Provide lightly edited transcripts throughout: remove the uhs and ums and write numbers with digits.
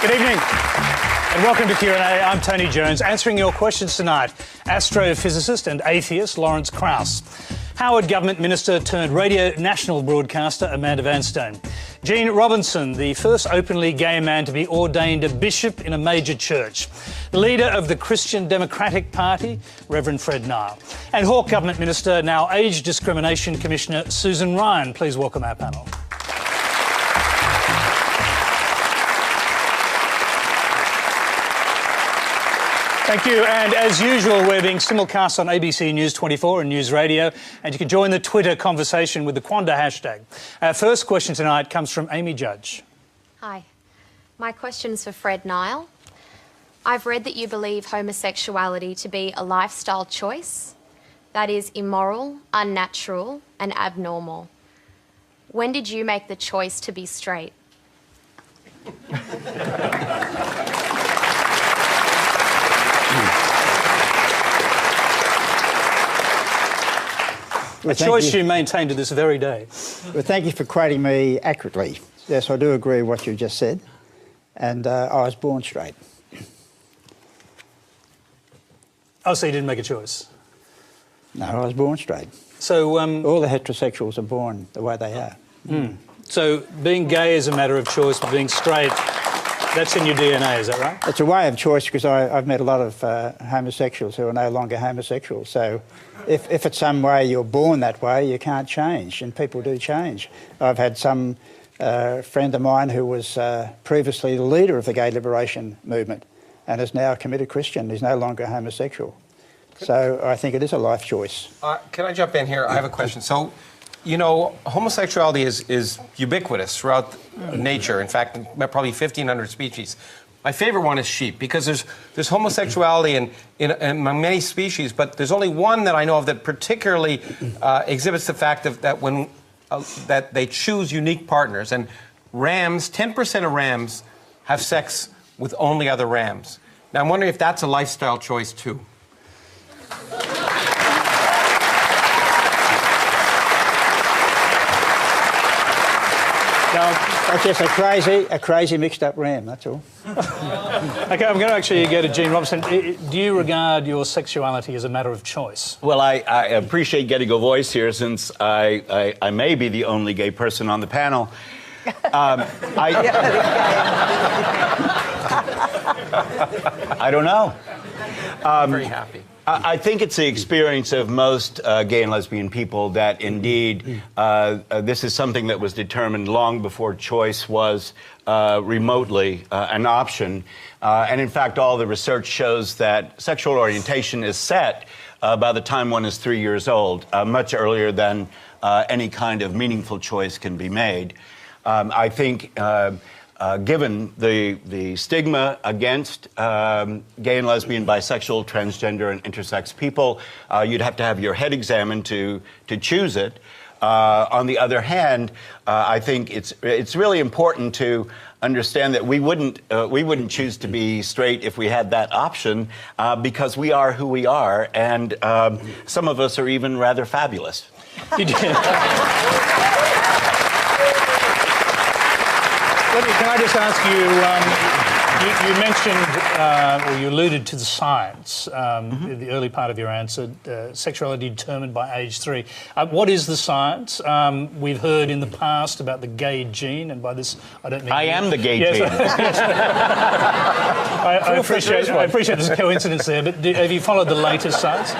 Good evening and welcome to Q&A. I'm Tony Jones, answering your questions tonight. Astrophysicist and atheist Lawrence Krauss. Howard Government Minister turned Radio National broadcaster Amanda Vanstone. Gene Robinson, the first openly gay man to be ordained a bishop in a major church. The leader of the Christian Democratic Party, Reverend Fred Nile. And Hawke Government Minister, now Age Discrimination Commissioner Susan Ryan. Please welcome our panel. Thank you, and as usual, we're being simulcast on ABC News 24 and News Radio, and you can join the Twitter conversation with the Quanda hashtag. Our first question tonight comes from Amy Judge. Hi. My question's for Fred Nile. I've read that you believe homosexuality to be a lifestyle choice that is immoral, unnatural, and abnormal. When did you make the choice to be straight? A choice you maintain to this very day. Well, thank you for quoting me accurately. Yes, I do agree with what you just said. And I was born straight. Oh, so you didn't make a choice? No, I was born straight. So all the heterosexuals are born the way they are. So being gay is a matter of choice, but being straight, that's in your DNA, is that right? It's a way of choice because I've met a lot of homosexuals who are no longer homosexuals. So if it's some way you're born that way, you can't change, and people do change. I've had some friend of mine who was previously the leader of the gay liberation movement and is now a committed Christian. He's no longer homosexual. So I think it is a life choice. Can I jump in here? I have a question. So, you know, homosexuality is ubiquitous throughout nature. In fact, probably 1,500 species. My favorite one is sheep, because there's homosexuality in many species, but there's only one that I know of that particularly exhibits the fact that they choose unique partners. And rams, 10% of rams have sex with only other rams. Now, I'm wondering if that's a lifestyle choice, too. It's just a crazy mixed-up ram, that's all. OK, I'm going to actually go to Gene Robinson. Do you regard your sexuality as a matter of choice? Well, I appreciate getting a voice here, since I may be the only gay person on the panel. I don't know. I'm very happy. I think it's the experience of most gay and lesbian people that indeed this is something that was determined long before choice was remotely an option. And in fact, all the research shows that sexual orientation is set by the time one is 3 years old, much earlier than any kind of meaningful choice can be made. I think given the stigma against gay and lesbian, bisexual, transgender, and intersex people, you'd have to have your head examined to choose it. On the other hand, I think it's really important to understand that we wouldn't choose to be straight if we had that option, because we are who we are, and some of us are even rather fabulous. Can I just ask you, you mentioned, or you alluded to the science, the early part of your answer, sexuality determined by age 3. What is the science? We've heard in the past about the gay gene, and by this I don't mean... I am the gay gene. I appreciate there's a coincidence there, but have you followed the latest science?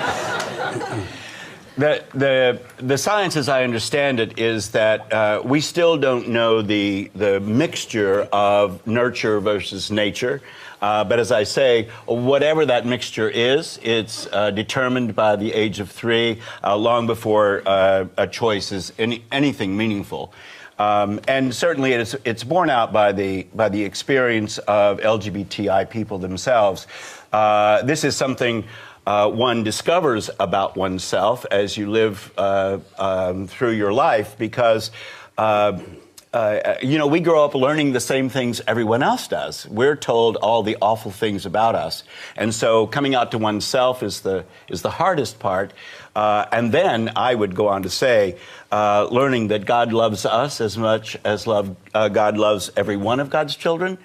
The science, as I understand it, is that we still don't know the mixture of nurture versus nature. But as I say, whatever that mixture is, it's determined by the age of 3, long before a choice is anything meaningful. And certainly it's borne out by the experience of LGBTI people themselves. This is something one discovers about oneself as you live through your life, because you know, we grow up learning the same things everyone else does. We're told all the awful things about us, and so coming out to oneself is the hardest part. And then I would go on to say, learning that God loves us as much as God loves every one of God's children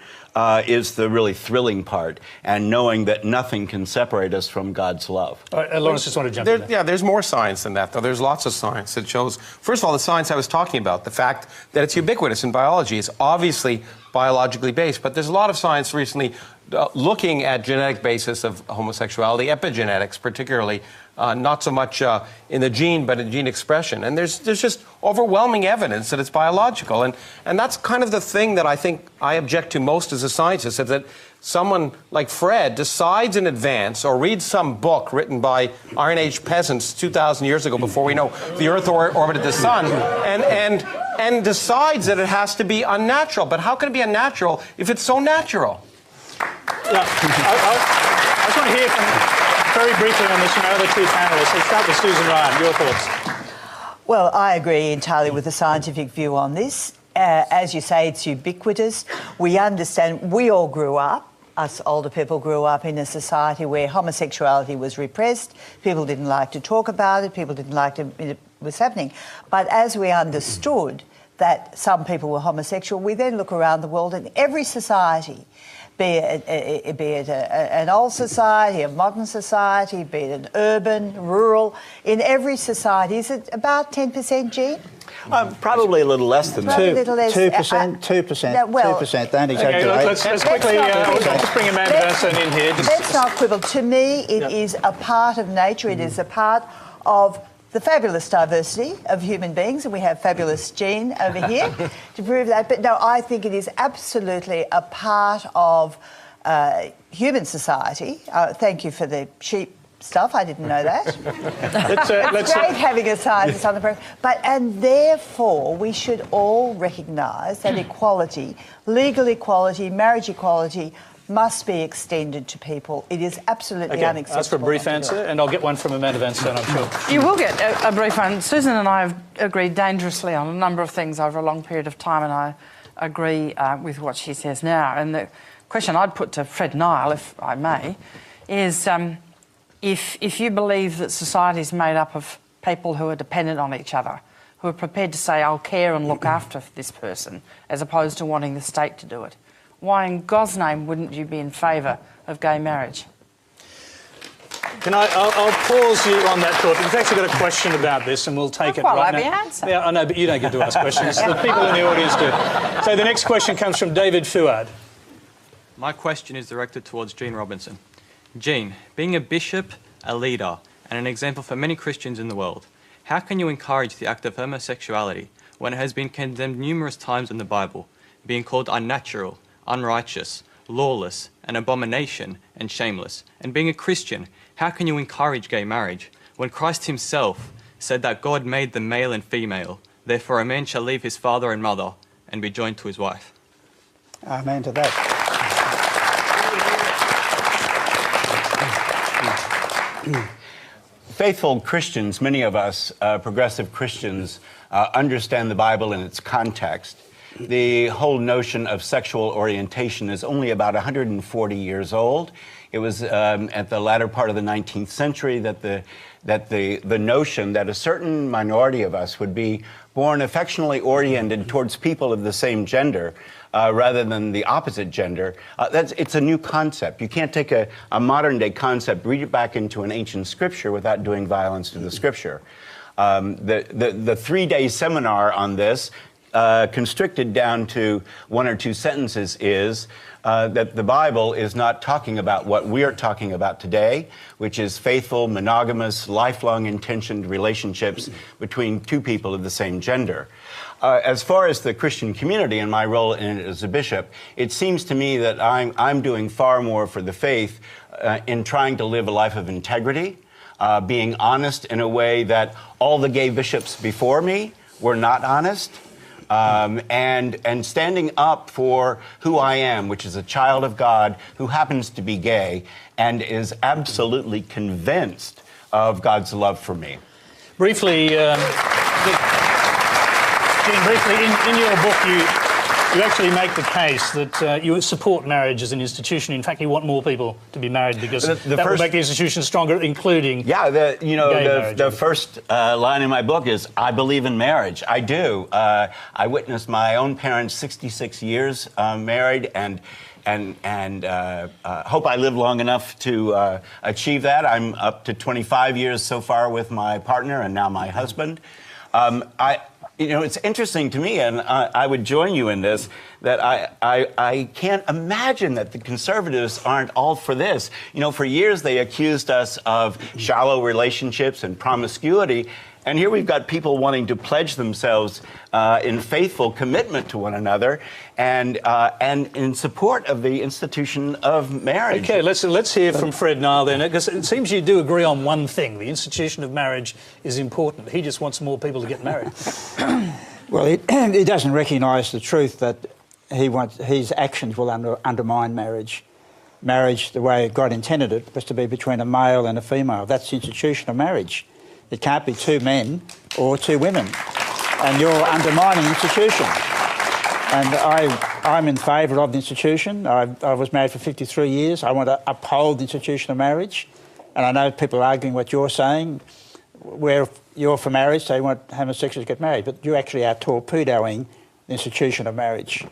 is the really thrilling part, and knowing that nothing can separate us from God's love. Lawrence just want to jump in there. Yeah, there's more science than that, though. There's lots of science that shows, first of all, the science I was talking about, the fact that it's ubiquitous in biology is obviously biologically based, but there's a lot of science recently looking at genetic basis of homosexuality, epigenetics particularly, not so much in the gene, but in gene expression. And there's just overwhelming evidence that it's biological. And that's kind of the thing that I think I object to most as a scientist, is that someone like Fred decides in advance or reads some book written by Iron Age peasants 2,000 years ago before we know the Earth orbited the Sun, and decides that it has to be unnatural. But how can it be unnatural if it's so natural? Yeah, I just want to hear from, very briefly on this, from our other two panellists. Let's start with Susan Ryan. Your thoughts? Well, I agree entirely with the scientific view on this. As you say, it's ubiquitous. We understand, we all grew up, us older people grew up in a society where homosexuality was repressed. People didn't like to talk about it. People didn't like it was happening. But as we understood that some people were homosexual, we then look around the world in every society, be it an old society, a modern society, be it an urban, rural, in every society. Is it about 10%, Gene? Probably a little less than that. 2%. 2%. Don't exaggerate. Okay, let's quickly let's bring Amanda Vanson in here. Let's not quibble. To me, it is a part of nature. It is a part of the fabulous diversity of human beings, and we have fabulous Jean over here to prove that. But no, I think it is absolutely a part of human society. Thank you for the sheep stuff. I didn't know that. It's great having a scientist on the program. And therefore, we should all recognise that equality, legal equality, marriage equality, must be extended to people. It is absolutely unacceptable. Ask for a brief answer, and I'll get one from Amanda Vanson, I'm sure. You will get a brief one. Susan and I have agreed dangerously on a number of things over a long period of time, and I agree with what she says now. And the question I'd put to Fred Nile, if I may, is if you believe that society is made up of people who are dependent on each other, who are prepared to say, I'll care and look after this person, as opposed to wanting the state to do it, why in God's name wouldn't you be in favour of gay marriage? I'll pause you on that thought. We've actually got a question about this, and we'll take it right now. Well, the answer. Yeah, I know, but you don't get to ask questions. The people in the audience do. So the next question comes from David Fuad. My question is directed towards Jean Robinson. Jean, being a bishop, a leader, and an example for many Christians in the world, how can you encourage the act of homosexuality when it has been condemned numerous times in the Bible, being called unnatural, unrighteous, lawless, an abomination, and shameless? And being a Christian, how can you encourage gay marriage when Christ himself said that God made them male and female, therefore a man shall leave his father and mother and be joined to his wife? Amen to that. Faithful Christians, many of us, progressive Christians, understand the Bible in its context. The whole notion of sexual orientation is only about 140 years old. It was at the latter part of the 19th century that the notion that a certain minority of us would be born affectionately oriented towards people of the same gender rather than the opposite gender. It's a new concept. You can't take a modern-day concept, read it back into an ancient scripture without doing violence to the scripture. The three-day seminar on this, constricted down to one or two sentences, is that the Bible is not talking about what we are talking about today, which is faithful, monogamous, lifelong intentioned relationships between two people of the same gender. As far as the Christian community and my role in it as a bishop, it seems to me that I'm doing far more for the faith in trying to live a life of integrity, being honest in a way that all the gay bishops before me were not honest. And standing up for who I am, which is a child of God who happens to be gay and is absolutely convinced of God's love for me. Briefly, Jean, in your book You actually make the case that you support marriage as an institution. In fact, you want more people to be married because that will make the institution stronger, including the first line in my book is, I believe in marriage. I do. I witnessed my own parents 66 years married, and hope I live long enough to achieve that. I'm up to 25 years so far with my partner and now my husband. It's interesting to me, and I would join you in this, that I can't imagine that the conservatives aren't all for this. For years they accused us of shallow relationships and promiscuity, and here we've got people wanting to pledge themselves in faithful commitment to one another and in support of the institution of marriage. Okay, let's hear from Fred Nile then, because it seems you do agree on one thing: the institution of marriage is important. He just wants more people to get married. Well, he doesn't recognise the truth that his actions will undermine marriage. Marriage, the way God intended it, was to be between a male and a female. That's the institution of marriage. It can't be two men or two women, and you're undermining the institution. And I'm in favour of the institution. I was married for 53 years. I want to uphold the institution of marriage. And I know people are arguing what you're saying, where you're for marriage, so you want homosexuals to get married, but you actually are torpedoing the institution of marriage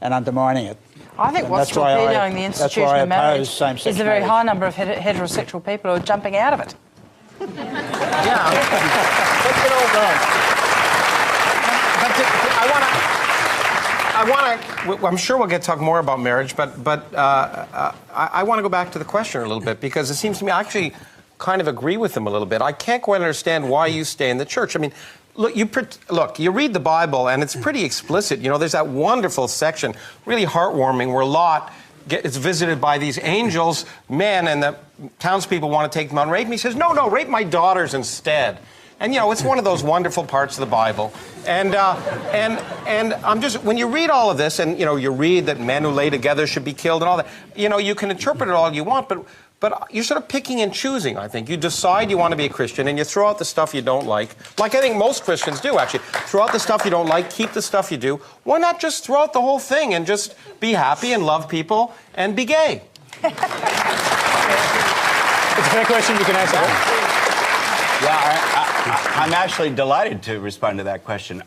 and undermining it. I think what's torpedoing the institution of marriage is the very high number of heterosexual people who are jumping out of it. Yeah. I'm sure we'll get to talk more about marriage, but I want to go back to the question a little bit, because it seems to me I actually kind of agree with them a little bit. I can't quite understand why you stay in the church. I mean, look, you read the Bible and it's pretty explicit. There's that wonderful section, really heartwarming, where Lot is visited by these angels, men, and the townspeople want to take them on rape. And he says, no, rape my daughters instead. And, it's one of those wonderful parts of the Bible. And I'm just, when you read all of this, and, you read that men who lay together should be killed and all that, you can interpret it all you want, but you're sort of picking and choosing, I think. You decide you want to be a Christian, and you throw out the stuff you don't like I think most Christians do, actually. Throw out the stuff you don't like, keep the stuff you do. Why not just throw out the whole thing and just be happy and love people and be gay? It's a fair question, you can answer that. Yeah, I'm actually delighted to respond to that question.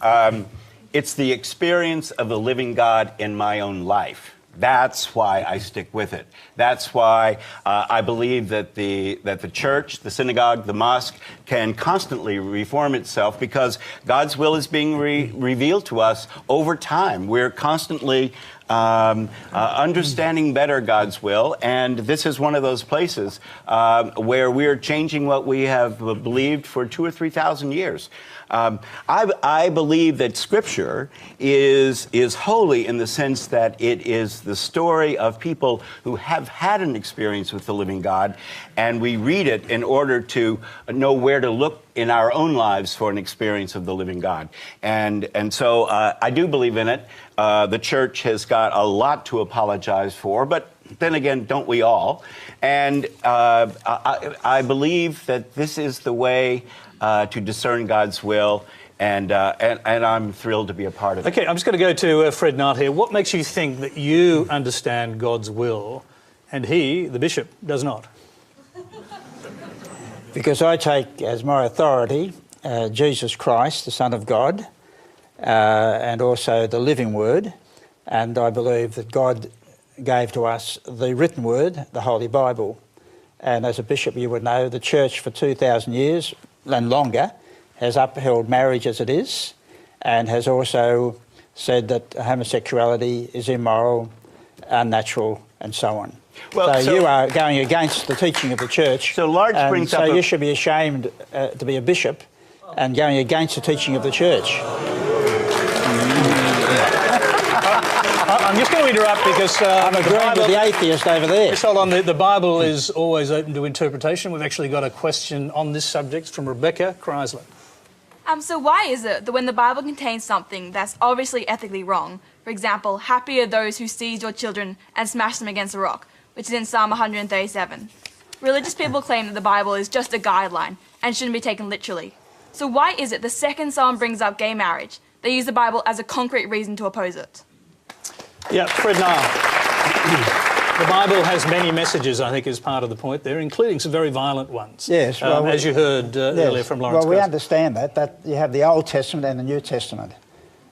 It's the experience of the living God in my own life. That's why I stick with it. That's why I believe that the church, the synagogue, the mosque can constantly reform itself, because God's will is being revealed to us over time. We're constantly understanding better God's will, and this is one of those places where we're changing what we have believed for 2,000 or 3,000 years. I believe that Scripture is holy in the sense that it is the story of people who have had an experience with the living God, and we read it in order to know where to look in our own lives for an experience of the living God. And so I do believe in it. The church has got a lot to apologize for, but then again, don't we all? And I believe that this is the way to discern God's will, and I'm thrilled to be a part of it. Okay, I'm just going to go to Fred Nile here. What makes you think that you understand God's will and he, the bishop, does not? Because I take as my authority Jesus Christ, the Son of God, and also the living Word, and I believe that God gave to us the written Word, the Holy Bible. And as a bishop, you would know, the church for 2,000 years and longer has upheld marriage as it is, and has also said that homosexuality is immoral, unnatural, and so on. Well, so you are going against the teaching of the church. So Large brings up. So you should be ashamed to be a bishop and going against the teaching of the church. I'm just going to interrupt because I'm agreeing with the atheist over there. Just hold on. The Bible is always open to interpretation. We've actually got a question on this subject from Rebecca Chrysler. So why is it that when the Bible contains something that's obviously ethically wrong, for example, happy are those who seize your children and smash them against a rock, which is in Psalm 137, religious people claim that the Bible is just a guideline and shouldn't be taken literally. So why is it the second Psalm brings up gay marriage, they use the Bible as a concrete reason to oppose it? Yeah, Fred Nile. The Bible has many messages, I think, is part of the point there, including some very violent ones. Yes, well, as you heard earlier from Lawrence. Well, we understand that you have the Old Testament and the New Testament.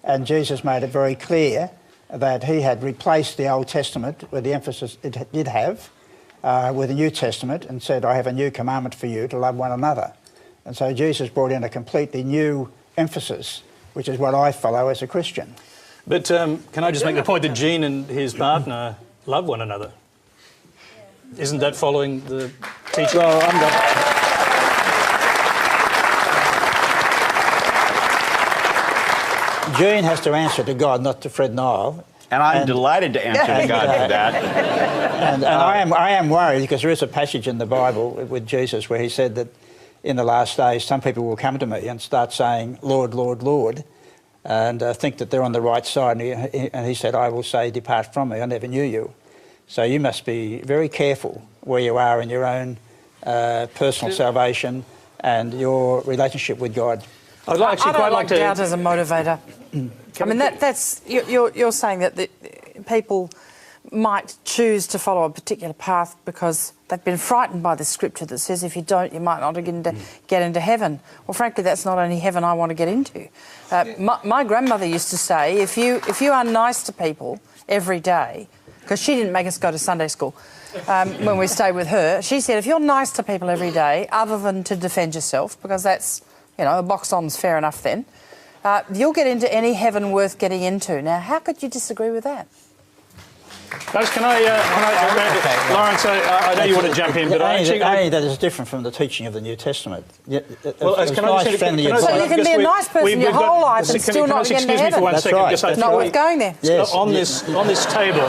And Jesus made it very clear that he had replaced the Old Testament with the emphasis it did have with the New Testament and said, I have a new commandment for you to love one another. And so Jesus brought in a completely new emphasis, which is what I follow as a Christian. But can I just make the point that Gene and his partner love one another? Isn't that following the teaching? Well, I'm not... Gene has to answer to God, not to Fred Nile. And I'm delighted to answer to God for that. And I am worried because there is a passage in the Bible with Jesus where he said that in the last days some people will come to me and start saying, Lord, Lord, Lord, and think that they're on the right side. And he said, I will say, depart from me, I never knew you. So you must be very careful where you are in your own personal salvation and your relationship with God. I don't like doubt as a motivator. I mean, that's you're saying that people might choose to follow a particular path because they've been frightened by the scripture that says if you don't, you might not get into heaven. Well, frankly, that's not any heaven I want to get into. My grandmother used to say, if you are nice to people every day, because she didn't make us go to Sunday school when we stayed with her, she said, if you're nice to people every day, other than to defend yourself, because that's, you know, a box on's fair enough then, you'll get into any heaven worth getting into. Now, how could you disagree with that? Guys, can I Lawrence, I know you want to jump in, but that is different from the teaching of the New Testament. Well, so you can be a nice person your whole life and still not get into heaven. Excuse me for 1 second. It's not worth going there. Yes. On this table,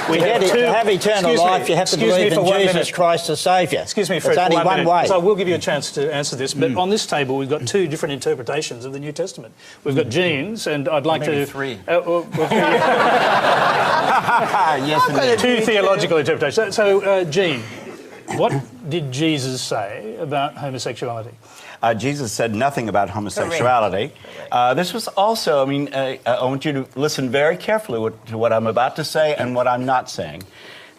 we have to have eternal life, you have to believe in Jesus Christ as Saviour. Excuse me, Fred, it's only one way. So I will give you a chance to answer this, but on this table we've got two different interpretations of the New Testament. We've got Gene's, and I'd like maybe to... three. Yes, two theological interpretations. So, Gene, what did Jesus say about homosexuality? Jesus said nothing about homosexuality. This was also, I mean, I want you to listen very carefully to what I'm about to say and what I'm not saying.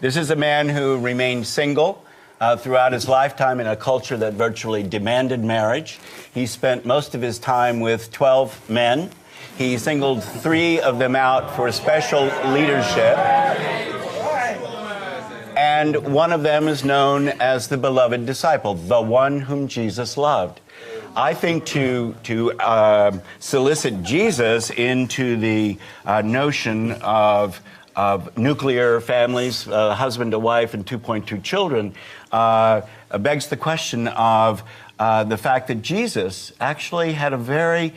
This is a man who remained single throughout his lifetime in a culture that virtually demanded marriage. He spent most of his time with 12 men. He singled 3 of them out for special leadership. And one of them is known as the beloved disciple, the one whom Jesus loved. I think to solicit Jesus into the notion of nuclear families, husband to wife and 2.2 children, begs the question of the fact that Jesus actually had a very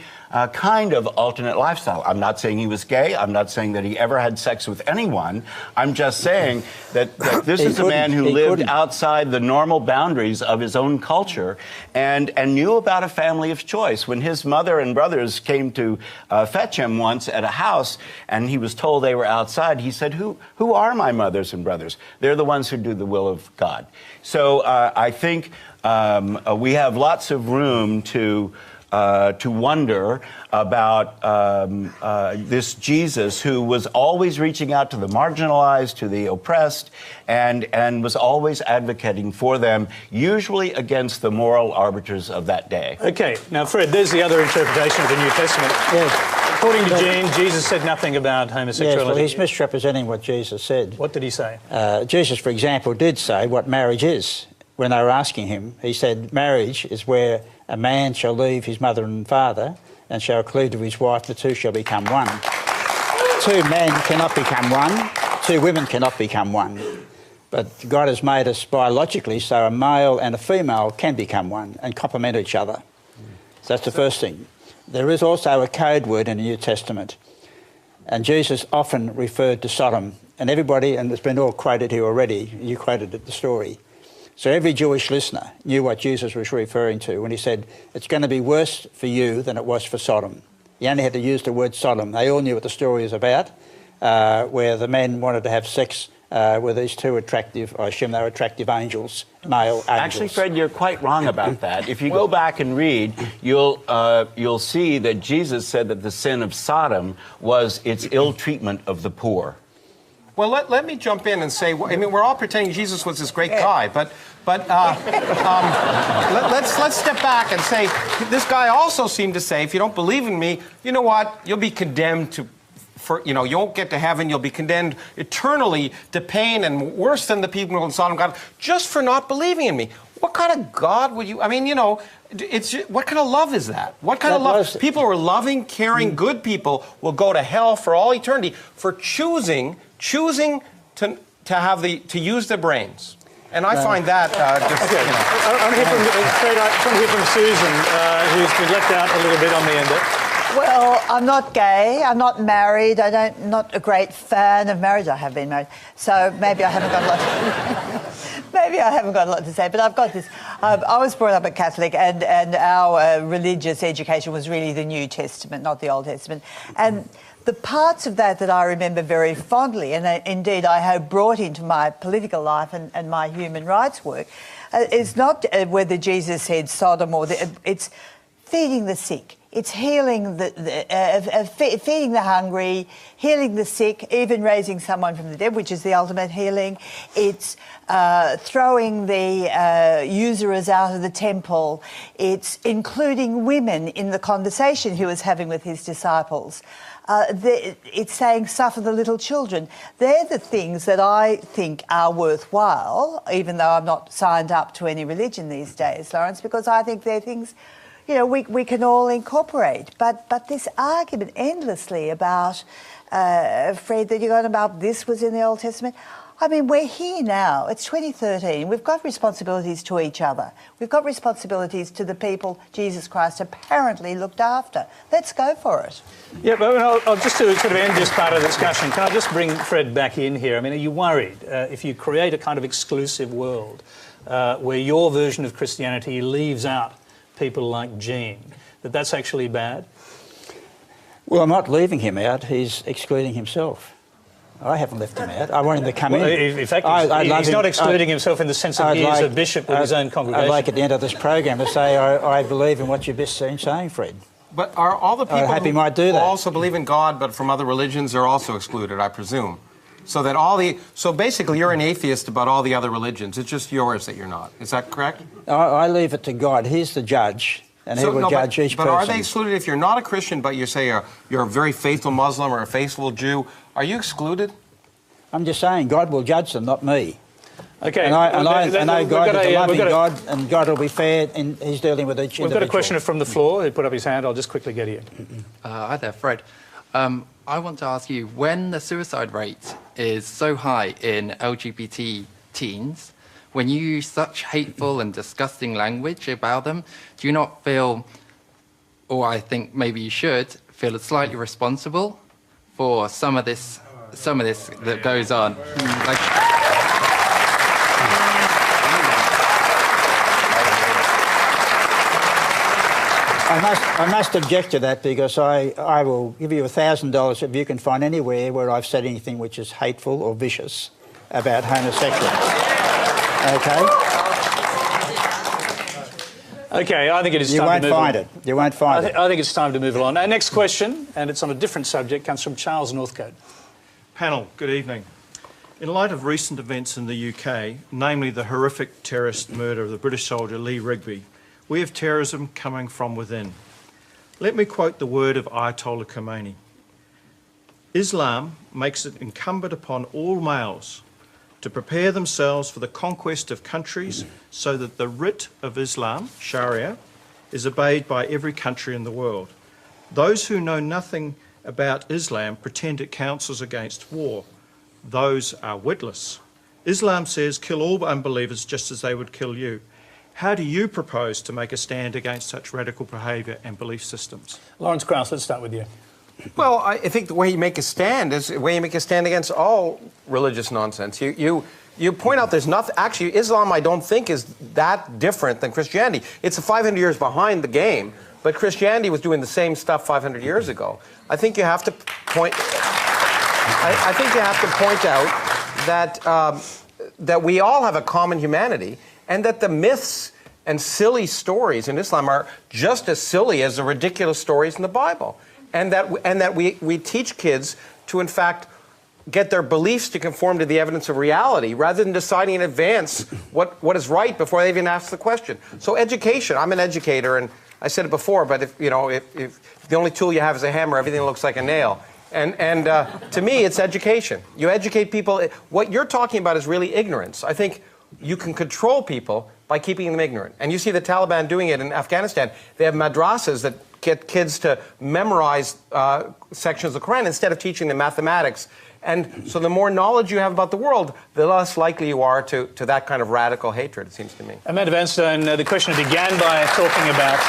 kind of alternate lifestyle. I'm not saying he was gay. I'm not saying that he ever had sex with anyone. I'm just saying that this is a man who lived outside the normal boundaries of his own culture and knew about a family of choice. When his mother and brothers came to fetch him once at a house and he was told they were outside, he said, who are my mothers and brothers? They're the ones who do the will of God. So I think we have lots of room to wonder about this Jesus who was always reaching out to the marginalized, to the oppressed, and was always advocating for them, usually against the moral arbiters of that day. Okay, now Fred, there's the other interpretation of the New Testament. Yes. According to Gene, Jesus said nothing about homosexuality. Yes, well, he's misrepresenting what Jesus said. What did he say? Jesus, for example, did say what marriage is. When they were asking him, he said, marriage is where a man shall leave his mother and father and shall cleave to his wife, the two shall become one. 2 men cannot become one, 2 women cannot become one. But God has made us biologically so a male and a female can become one and complement each other. So that's the first thing. There is also a code word in the New Testament, and Jesus often referred to Sodom. And everybody, and it's been all quoted here already, you quoted the story. So every Jewish listener knew what Jesus was referring to when he said, it's going to be worse for you than it was for Sodom. He only had to use the word Sodom. They all knew what the story is about, where the men wanted to have sex with these 2 attractive, I assume they were attractive angels, male angels. Actually, Fred, you're quite wrong about that. If you go back and read, you'll see that Jesus said that the sin of Sodom was its ill treatment of the poor. Well, let me jump in and say, I mean, we're all pretending Jesus was this great guy, but let's step back and say, this guy also seemed to say, if you don't believe in me, you know what? You'll be condemned to, you won't get to heaven. You'll be condemned eternally to pain and worse than the people in Sodom and Gomorrah just for not believing in me. What kind of God would you? I mean, what kind of love is that? What kind of love? People who are loving, caring, good people will go to hell for all eternity for choosing to use their brains. And I find that just, okay. I want to hear from Susan, who's been left out a little bit on the end there. Well, I'm not gay. I'm not married. Not a great fan of marriage. I have been married, so maybe I haven't got a lot. Maybe I haven't got a lot to say. But I've got this. I was brought up a Catholic, and our religious education was really the New Testament, not the Old Testament, and the parts of that I remember very fondly, and indeed I have brought into my political life and my human rights work, is not whether Jesus said Sodom or it's feeding the sick. It's healing feeding the hungry, healing the sick, even raising someone from the dead, which is the ultimate healing. It's throwing the usurers out of the temple. It's including women in the conversation he was having with his disciples. It's saying, suffer the little children. They're the things that I think are worthwhile, even though I'm not signed up to any religion these days, Lawrence, because I think they're things, we can all incorporate. But this argument endlessly about, Fred, that you're going about this was in the Old Testament. I mean, we're here now. It's 2013. We've got responsibilities to each other. We've got responsibilities to the people Jesus Christ apparently looked after. Let's go for it. Yeah, but I'll just to sort of end this part of the discussion, can I just bring Fred back in here? I mean, are you worried if you create a kind of exclusive world where your version of Christianity leaves out people like Jean, that's actually bad? Well, I'm not leaving him out. He's excluding himself. I haven't left him out. I want him to come in. In fact, he's not excluding himself in the sense that he is a bishop with his own congregation. I'd like at the end of this program to say I believe in what you've just been saying, Fred. But are all the people who also believe in God but from other religions are also excluded, I presume? So that so basically you're an atheist about all the other religions. It's just yours that you're not. Is that correct? I leave it to God. He's the judge. And he will judge each person. But are they excluded if you're not a Christian, but you say you're a very faithful Muslim or a faithful Jew? Are you excluded? I'm just saying God will judge them, not me. Okay. And I know God is a loving God, and God will be fair, and He's dealing with each individual. We've got a question from the floor who put up his hand. I'll just quickly get to you. Hi there, Fred. I want to ask you, when the suicide rate is so high in LGBT teens, when you use such hateful and disgusting language about them, do you not feel, or I think maybe you should, feel slightly responsible for some of this that goes on? I must object to that, because I will give you $1,000 if you can find anywhere where I've said anything which is hateful or vicious about homosexuals. Okay? Okay, I think it is time to move on. You won't find it. I think it's time to move along. Our next question, and it's on a different subject, comes from Charles Northcote. Panel, good evening. In light of recent events in the UK, namely the horrific terrorist murder of the British soldier Lee Rigby, we have terrorism coming from within. Let me quote the word of Ayatollah Khomeini. Islam makes it incumbent upon all males to prepare themselves for the conquest of countries so that the writ of Islam, Sharia, is obeyed by every country in the world. Those who know nothing about Islam pretend it counsels against war. Those are witless. Islam says kill all unbelievers just as they would kill you. How do you propose to make a stand against such radical behaviour and belief systems? Lawrence Krauss, let's start with you. Well, I think the way you make a stand is the way you make a stand against all religious nonsense. You point out there's nothing. Actually, Islam, I don't think, is that different than Christianity. It's 500 years behind the game, but Christianity was doing the same stuff 500 years ago. I think you have to point. I think you have to point out that we all have a common humanity, and that the myths and silly stories in Islam are just as silly as the ridiculous stories in the Bible. And that we teach kids to, in fact, get their beliefs to conform to the evidence of reality rather than deciding in advance what is right before they even ask the question. So education, I'm an educator, and I said it before, but if the only tool you have is a hammer, everything looks like a nail. And to me, it's education. You educate people. What you're talking about is really ignorance. I think you can control people by keeping them ignorant. And you see the Taliban doing it in Afghanistan. They have madrasas that get kids to memorize sections of the Quran instead of teaching them mathematics. And so the more knowledge you have about the world, the less likely you are to that kind of radical hatred, it seems to me. Amanda Vanstone, the questioner began by talking about...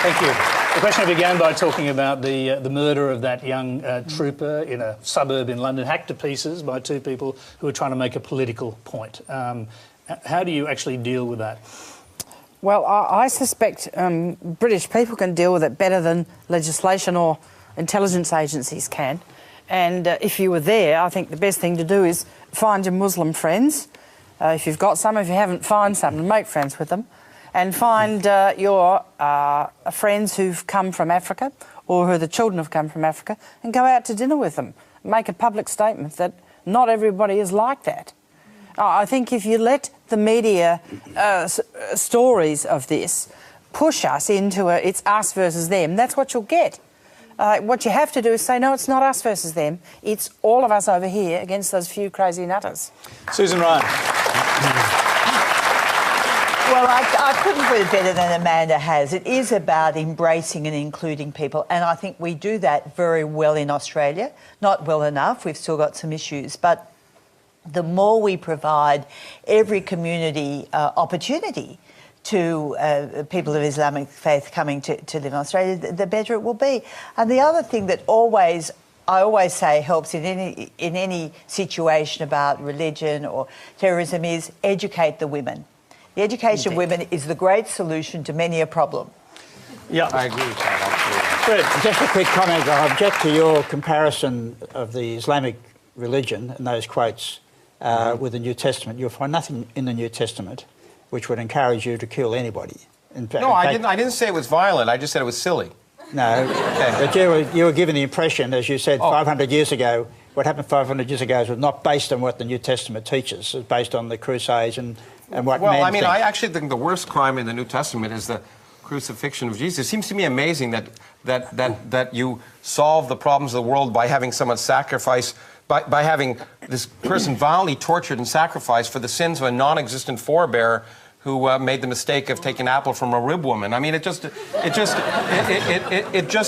Thank you. The questioner began by talking about the murder of that young trooper in a suburb in London, hacked to pieces by two people who were trying to make a political point. How do you actually deal with that? Well, I suspect British people can deal with it better than legislation or intelligence agencies can. And if you were there, I think the best thing to do is find your Muslim friends. If you've got some, if you haven't, find some and make friends with them. And find your friends who've come from Africa or who the children have come from Africa and go out to dinner with them. Make a public statement that not everybody is like that. I think if you let the media stories of this push us into it's us versus them, that's what you'll get. What you have to do is say, no, it's not us versus them. It's all of us over here against those few crazy nutters. Susan Ryan. Well, I couldn't put it better than Amanda has. It is about embracing and including people, and I think we do that very well in Australia. Not well enough. We've still got some issues, but the more we provide every community opportunity to people of Islamic faith coming to live in Australia, the better it will be. And the other thing that I always say helps in any situation about religion or terrorism is educate the women. The education of women is the great solution to many a problem. Yeah, I agree with that, absolutely. Fred, just a quick comment. I object to your comparison of the Islamic religion and those quotes with the New Testament. You'll find nothing in the New Testament which would encourage you to kill anybody. I didn't say it was violent. I just said it was silly. No, but you were given the impression, as you said, 500 years ago, what happened 500 years ago was not based on what the New Testament teaches. It's based on the Crusades and what Well, men I mean, think. I actually think the worst crime in the New Testament is the crucifixion of Jesus. It seems to me amazing that you solve the problems of the world by having someone sacrifice, by having this person violently tortured and sacrificed for the sins of a non-existent forebear who made the mistake of taking an apple from a rib woman. I mean, it just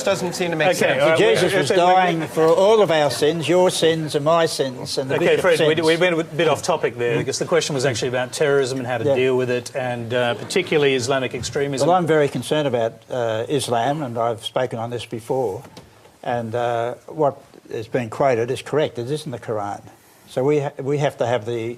doesn't seem to make sense. Jesus was dying for all of our sins, your sins and my sins. And the Okay, Fred, sins. we've been a bit off topic there because the question was actually about terrorism and how to deal with it, and particularly Islamic extremism. Well, I'm very concerned about Islam, and I've spoken on this before. And what is being quoted is correct. It is in the Quran. So we have to have the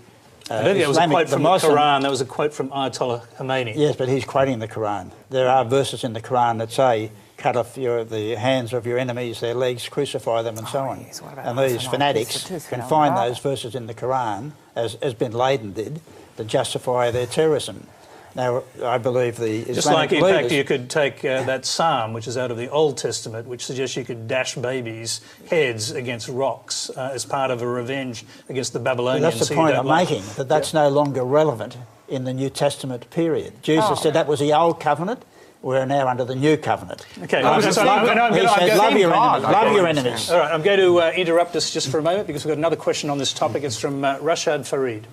I don't think that was a quote from the Muslim, Quran. That was a quote from Ayatollah Khomeini. Yes, but he's quoting the Quran. There are verses in the Quran that say, cut off the hands of your enemies, their legs, crucify them, and so on. Yes. And these fanatics can find those verses in the Quran, as Bin Laden did, to justify their terrorism. Now, I believe the Islamic Just like, in leaders, fact, you could take that psalm, which is out of the Old Testament, which suggests you could dash babies' heads against rocks as part of a revenge against the Babylonians. that's the point I'm making, that's no longer relevant in the New Testament period. Jesus said that was the Old Covenant. We're now under the New Covenant. Okay, He said, love your enemies. Love your enemies. All right, I'm going to interrupt us just for a moment because we've got another question on this topic. It's from Rashad Farid.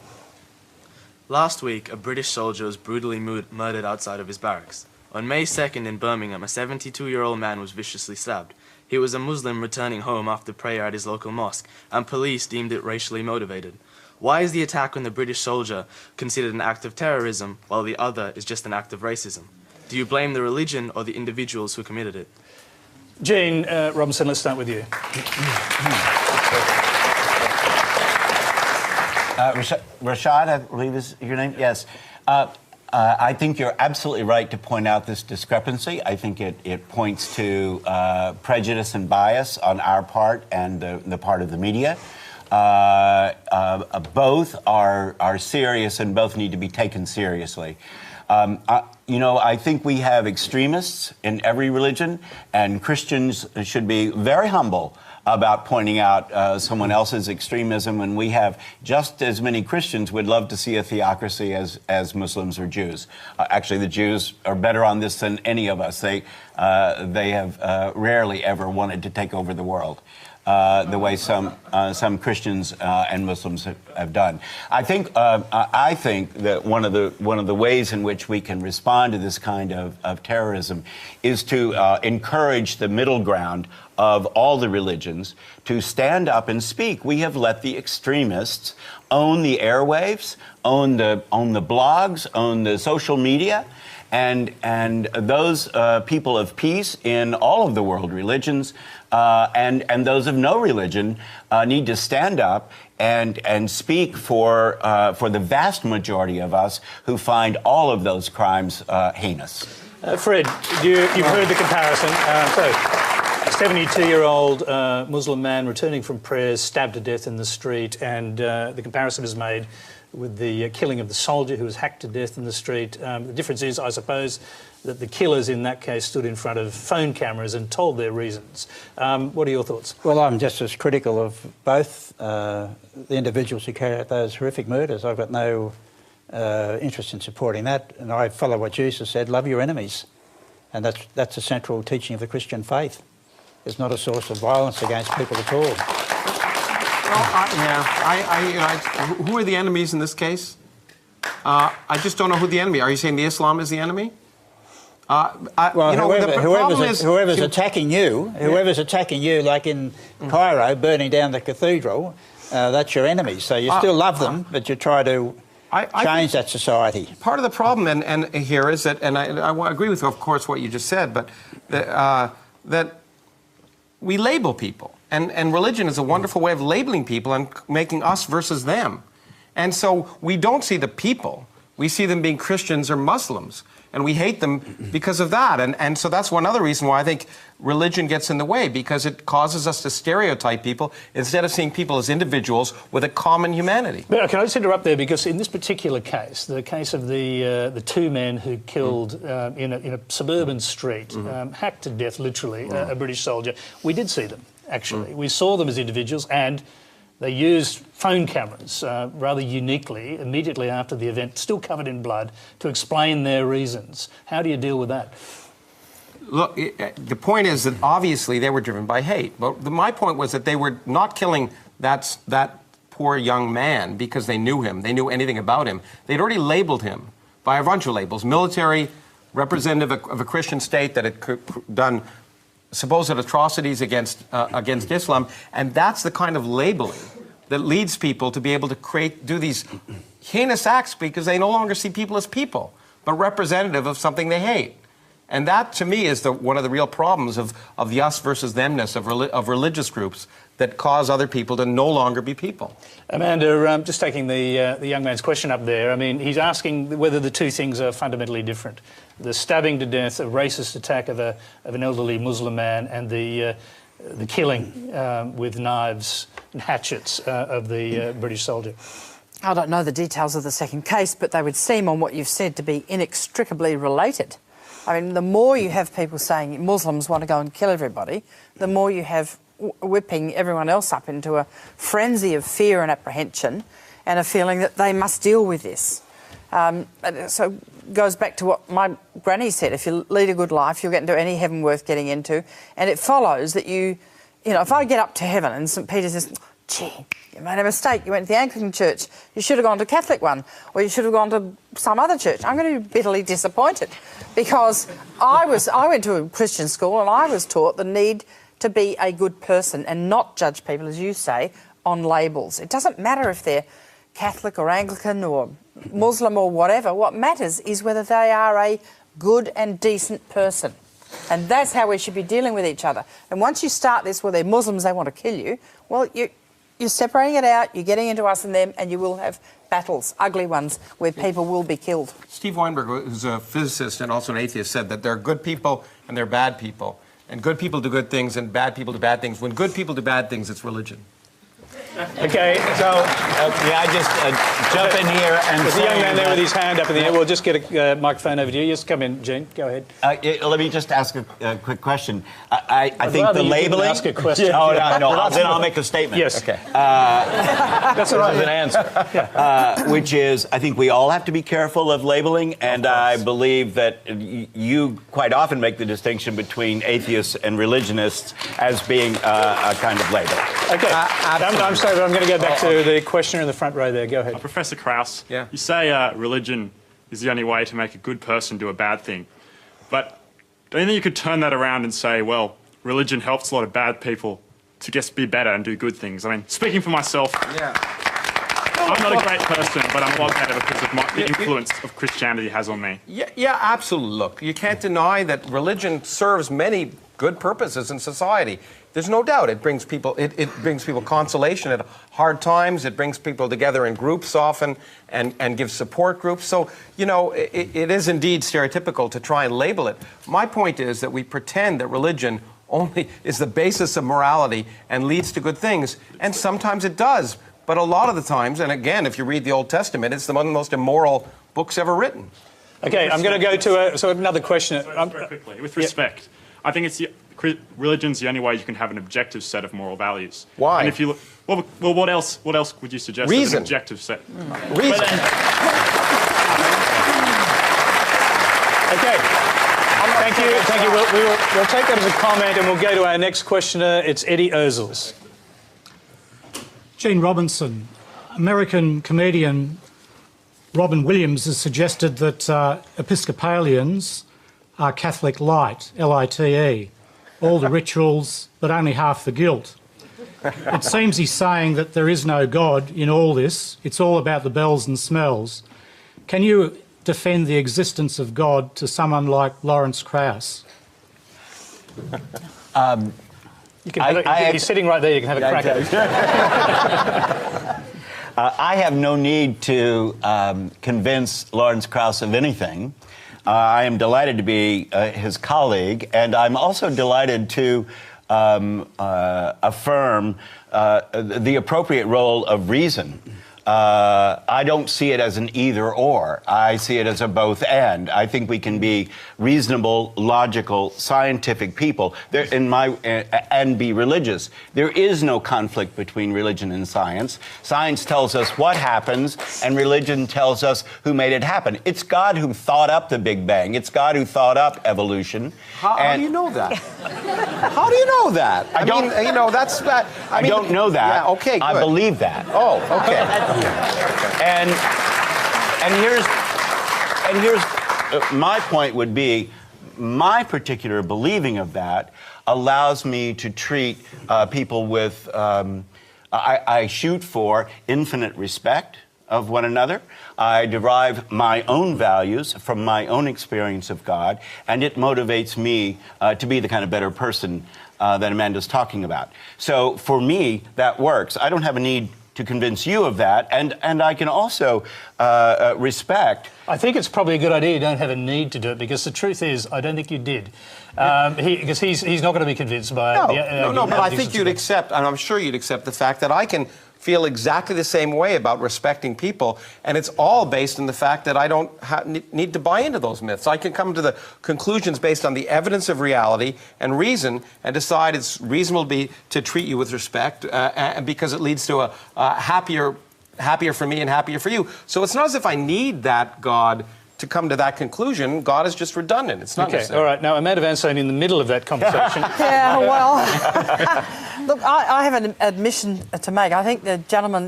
Last week, a British soldier was brutally murdered outside of his barracks. On May 2nd in Birmingham, a 72-year-old man was viciously stabbed. He was a Muslim returning home after prayer at his local mosque, and police deemed it racially motivated. Why is the attack on the British soldier considered an act of terrorism, while the other is just an act of racism? Do you blame the religion or the individuals who committed it? Jean Robinson, let's start with you. Rashad, I believe is your name? Yes. I think you're absolutely right to point out this discrepancy. I think it points to prejudice and bias on our part and the part of the media. Both are serious and both need to be taken seriously. I think we have extremists in every religion, and Christians should be very humble about pointing out someone else's extremism, and we have just as many Christians would love to see a theocracy as Muslims or Jews. Actually, the Jews are better on this than any of us. They have rarely ever wanted to take over the world. The way some Christians and Muslims have done. I think that one of the ways in which we can respond to this kind of terrorism is to encourage the middle ground of all the religions to stand up and speak. We have let the extremists own the airwaves, own the blogs, own the social media. And those people of peace in all of the world religions and those of no religion need to stand up and speak for the vast majority of us who find all of those crimes heinous. Fred, you've heard the comparison. A 72-year-old Muslim man returning from prayers, stabbed to death in the street, and the comparison is made with the killing of the soldier who was hacked to death in the street. The difference is, I suppose, that the killers in that case stood in front of phone cameras and told their reasons. What are your thoughts? Well, I'm just as critical of both the individuals who carried out those horrific murders. I've got no interest in supporting that, and I follow what Jesus said, love your enemies. And that's a central teaching of the Christian faith. It's not a source of violence against people at all. Well, who are the enemies in this case? I just don't know who the enemy. Are you saying the Islam is the enemy? Whoever's attacking you, like in Cairo, burning down the cathedral, that's your enemy. So you still love them, but you try to change that society. Part of the problem, and here is that, and I agree with, of course, what you just said, but that we label people. And religion is a wonderful way of labeling people and making us versus them. And so we don't see the people. We see them being Christians or Muslims. And we hate them because of that. And so that's one other reason why I think religion gets in the way, because it causes us to stereotype people instead of seeing people as individuals with a common humanity. But can I just interrupt there? Because in this particular case, the case of the two men who killed in a suburban street, hacked to death, literally, a British soldier, we did see them, actually. We saw them as individuals, and they used phone cameras rather uniquely immediately after the event, still covered in blood, to explain their reasons. How do you deal with that? Look, the point is that obviously they were driven by hate. But my point was that they were not killing that poor young man because they knew him, they knew anything about him. They'd already labeled him by a bunch of labels. Military, representative of a Christian state that had done supposed atrocities against Islam, and that's the kind of labeling that leads people to be able to do these heinous acts because they no longer see people as people, but representative of something they hate. And that, to me, is one of the real problems of the us versus themness of religious groups that cause other people to no longer be people. Amanda, just taking the young man's question up there, I mean, he's asking whether the two things are fundamentally different. The stabbing to death, a racist attack of an elderly Muslim man, and the killing with knives and hatchets of the British soldier. I don't know the details of the second case, but they would seem, on what you've said, to be inextricably related. I mean, the more you have people saying Muslims want to go and kill everybody, the more you have whipping everyone else up into a frenzy of fear and apprehension and a feeling that they must deal with this. So it goes back to what my granny said, if you lead a good life, you'll get into any heaven worth getting into. And it follows that you know, if I get up to heaven and St. Peter says, gee, you made a mistake, you went to the Anglican church, you should have gone to a Catholic one, or you should have gone to some other church, I'm going to be bitterly disappointed, because I went to a Christian school and I was taught the need to be a good person and not judge people, as you say, on labels. It doesn't matter if they're Catholic or Anglican or Muslim or whatever. What matters is whether they are a good and decent person. And that's how we should be dealing with each other. And once you start this, well, they're Muslims, they want to kill you, well, you're separating it out, you're getting into us and them, and you will have battles, ugly ones, where people will be killed. Steve Weinberg, who's a physicist and also an atheist, said that there are good people and there are bad people. And good people do good things and bad people do bad things. When good people do bad things, it's religion. Okay, so may I just jump in here and there's a say young man there that- with his hand up in the air. We'll just get a microphone over to you. Just come in, Gene. Go ahead. Let me just ask a quick question. I think rather the you didn't labeling. ask a question. Oh no, then I'll make a statement. Yes. Okay. That's all right. An answer. Which is, I think we all have to be careful of labeling, and I believe that you quite often make the distinction between atheists and religionists as being a kind of label. Okay. I'm sorry, but I'm going to go back to the questioner in the front row there. Go ahead. Professor Krauss, Yeah. you say religion is the only way to make a good person do a bad thing. But don't you think you could turn that around and say, well, religion helps a lot of bad people to just be better and do good things? I mean, speaking for myself, I'm not a great person, but I'm a lot better because of the influence of Christianity has on me. Yeah, absolutely. Look, you can't deny that religion serves many good purposes in society. There's no doubt it brings people consolation at hard times. It brings people together in groups often and gives support groups. So, you know, it is indeed stereotypical to try and label it. My point is that we pretend that religion only is the basis of morality and leads to good things, and sometimes it does. But a lot of the times, and again, if you read the Old Testament, it's one of the most immoral books ever written. Okay, I'm going to go to another question. Very quickly, with respect, I think religion's the only way you can have an objective set of moral values. Why? And if you look, well, what else would you suggest as Reason. an objective set? Reason. Okay. Thank you. We'll take that as a comment, and we'll go to our next questioner. It's Eddie Ozels. Gene Robinson, American comedian Robin Williams has suggested that Episcopalians are Catholic light, L-I-T-E, all the rituals but only half the guilt. It seems he's saying that there is no God in all this. It's all about the bells and smells. Can you defend the existence of God to someone like Lawrence Krauss? You can he's sitting right there. You can have a crack at it. I have no need to convince Lawrence Krauss of anything. I am delighted to be his colleague, and I'm also delighted to affirm the appropriate role of reason. I don't see it as an either or. I see it as a both and. I think we can be reasonable, logical, scientific people and be religious. There is no conflict between religion and science. Science tells us what happens, and religion tells us who made it happen. It's God who thought up the Big Bang. It's God who thought up evolution. How do you know that? How do you know that? I don't know that. Yeah, okay, good. I believe that. Oh, okay. And here's my point would be, my particular believing of that allows me to treat people with, I shoot for infinite respect of one another. I derive my own values from my own experience of God, and it motivates me to be the kind of better person that Amanda's talking about. So for me, that works. I don't have a need to convince you of that, and I can also respect. I think it's probably a good idea you don't have a need to do it, because the truth is, I don't think you did. Because he's not going to be convinced by... No, but I think you'd accept, and I'm sure you'd accept the fact that I can feel exactly the same way about respecting people, and it's all based on the fact that I don't need to buy into those myths. I can come to the conclusions based on the evidence of reality and reason, and decide it's reasonable to treat you with respect, because it leads to a happier for me and happier for you. So it's not as if I need that God to come to that conclusion. God is just redundant. It's not necessary. All right. Now, Amanda Van Steen in the middle of that conversation. Yeah, well, look, I have an admission to make. I think the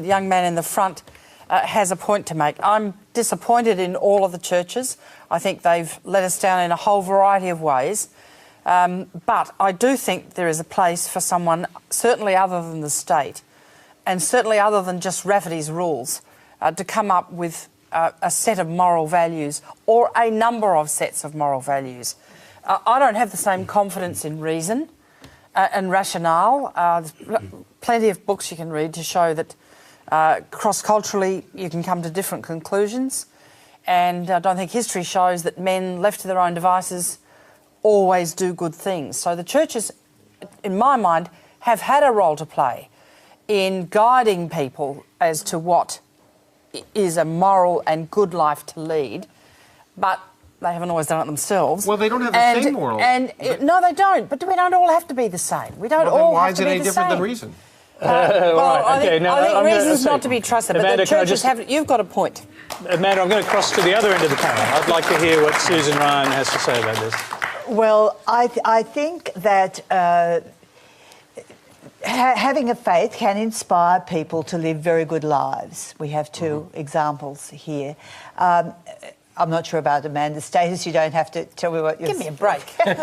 young man in the front, has a point to make. I'm disappointed in all of the churches. I think they've let us down in a whole variety of ways. But I do think there is a place for someone, certainly other than the state, and certainly other than just Rafferty's rules, to come up with a set of moral values, or a number of sets of moral values. I don't have the same confidence in reason and rationale. There's plenty of books you can read to show that cross-culturally you can come to different conclusions, and I don't think history shows that men left to their own devices always do good things. So the churches, in my mind, have had a role to play in guiding people as to what is a moral and good life to lead, but they haven't always done it themselves. Well, they don't have the same moral. No, they don't. But we don't all have to be the same. We don't well, all why have is to it be any the different same. than reason? I think reason's not to be trusted, but the churches have... You've got a point. Amanda, I'm going to cross to the other end of the panel. I'd like to hear what Susan Ryan has to say about this. Well, I think that having a faith can inspire people to live very good lives. We have two examples here. I'm not sure about Amanda's status. You don't have to tell me what you're... Give me a break. You